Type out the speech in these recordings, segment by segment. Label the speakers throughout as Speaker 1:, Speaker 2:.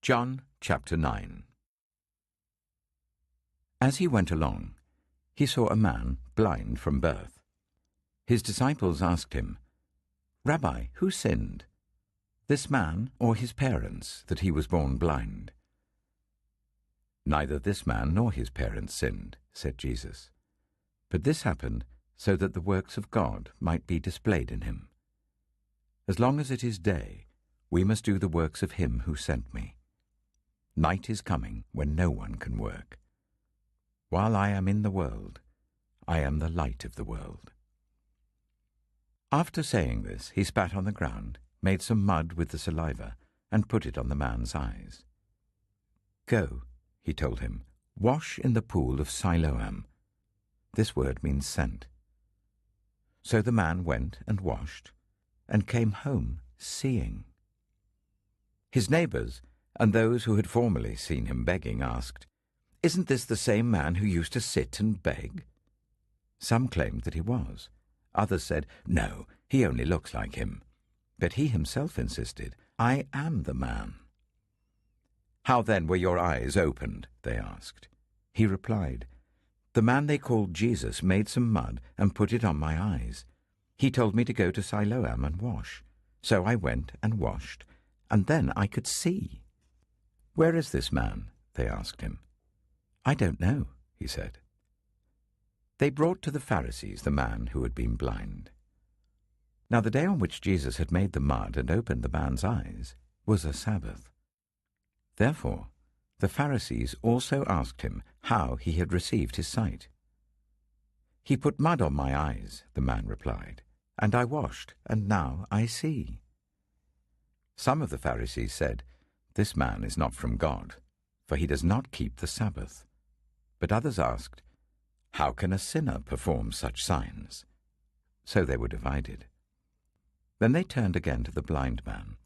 Speaker 1: John chapter 9. As he went along, he saw a man blind from birth. His disciples asked him, "Rabbi, who sinned, this man or his parents, that he was born blind?" "Neither this man nor his parents sinned," said Jesus. "But this happened so that the works of God might be displayed in him. As long as it is day, we must do the works of him who sent me. Night is coming when no one can work. While I am in the world, I am the light of the world." After saying this, he spat on the ground, made some mud with the saliva, and put it on the man's eyes. "Go," he told him, "wash in the pool of Siloam." This word means sent. So the man went and washed, and came home seeing. His neighbors, and those who had formerly seen him begging, asked, "Isn't this the same man who used to sit and beg?" Some claimed that he was. Others said, "No, he only looks like him." But he himself insisted, "I am the man." "How then were your eyes opened?" they asked. He replied, "The man they called Jesus made some mud and put it on my eyes. He told me to go to Siloam and wash. So I went and washed, and then I could see." "Where is this man?" they asked him. "I don't know," he said. They brought to the Pharisees the man who had been blind. Now the day on which Jesus had made the mud and opened the man's eyes was a Sabbath. Therefore the Pharisees also asked him how he had received his sight. "He put mud on my eyes," the man replied, "and I washed, and now I see." Some of the Pharisees said, "This man is not from God, for he does not keep the Sabbath." But others asked, "How can a sinner perform such signs?" So they were divided. Then they turned again to the blind man.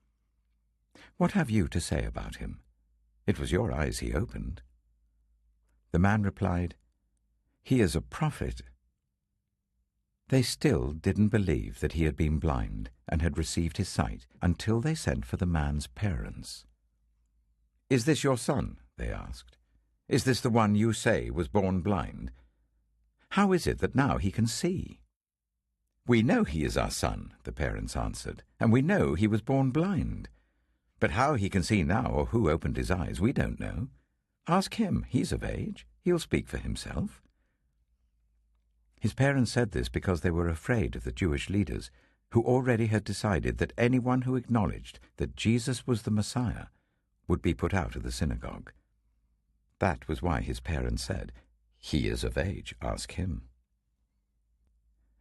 Speaker 1: "What have you to say about him? It was your eyes he opened." The man replied, "He is a prophet." They still didn't believe that he had been blind and had received his sight until they sent for the man's parents. "Is this your son?" they asked. "Is this the one you say was born blind? How is it that now he can see?" "We know he is our son," the parents answered, "and we know he was born blind. But how he can see now or who opened his eyes, we don't know. Ask him, he's of age. He'll speak for himself." His parents said this because they were afraid of the Jewish leaders, who already had decided that anyone who acknowledged that Jesus was the Messiah would be put out of the synagogue. That was why his parents said, "He is of age, ask him."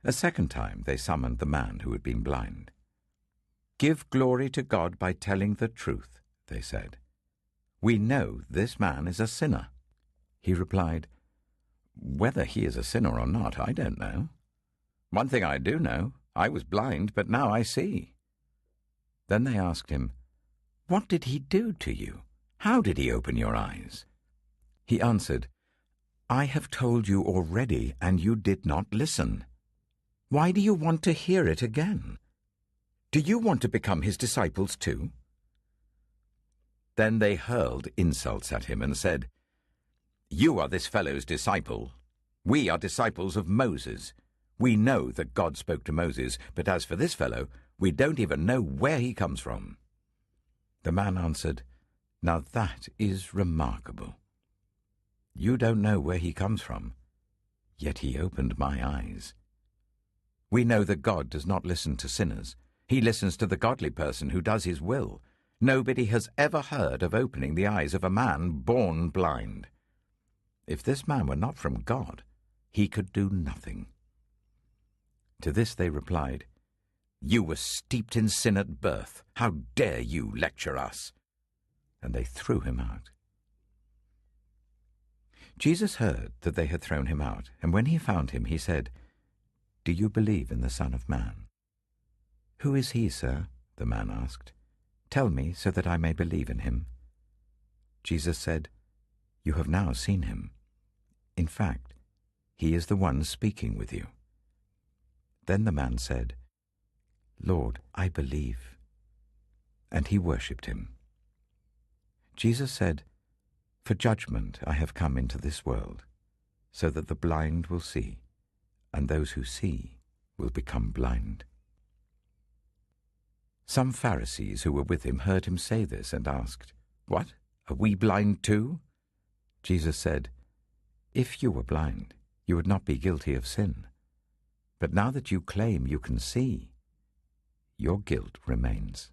Speaker 1: A second time they summoned the man who had been blind. "Give glory to God by telling the truth," they said. "We know this man is a sinner." He replied, "Whether he is a sinner or not, I don't know. One thing I do know, I was blind, but now I see." Then they asked him, "What did he do to you? How did he open your eyes?" He answered, "I have told you already, and you did not listen. Why do you want to hear it again? Do you want to become his disciples too?" Then they hurled insults at him and said, "You are this fellow's disciple. We are disciples of Moses. We know that God spoke to Moses, but as for this fellow, we don't even know where he comes from." The man answered, "Now that is remarkable. You don't know where he comes from, yet he opened my eyes. We know that God does not listen to sinners. He listens to the godly person who does his will. Nobody has ever heard of opening the eyes of a man born blind. If this man were not from God, he could do nothing." To this they replied, "You were steeped in sin at birth. How dare you lecture us?" And they threw him out. Jesus heard that they had thrown him out, and when he found him, he said, "Do you believe in the Son of Man?" "Who is he, sir?" the man asked. "Tell me so that I may believe in him." Jesus said, "You have now seen him. In fact, he is the one speaking with you." Then the man said, "Lord, I believe." And he worshipped him. Jesus said, "For judgment I have come into this world, so that the blind will see, and those who see will become blind." Some Pharisees who were with him heard him say this and asked, "What? Are we blind too?" Jesus said, "If you were blind, you would not be guilty of sin. But now that you claim you can see, your guilt remains."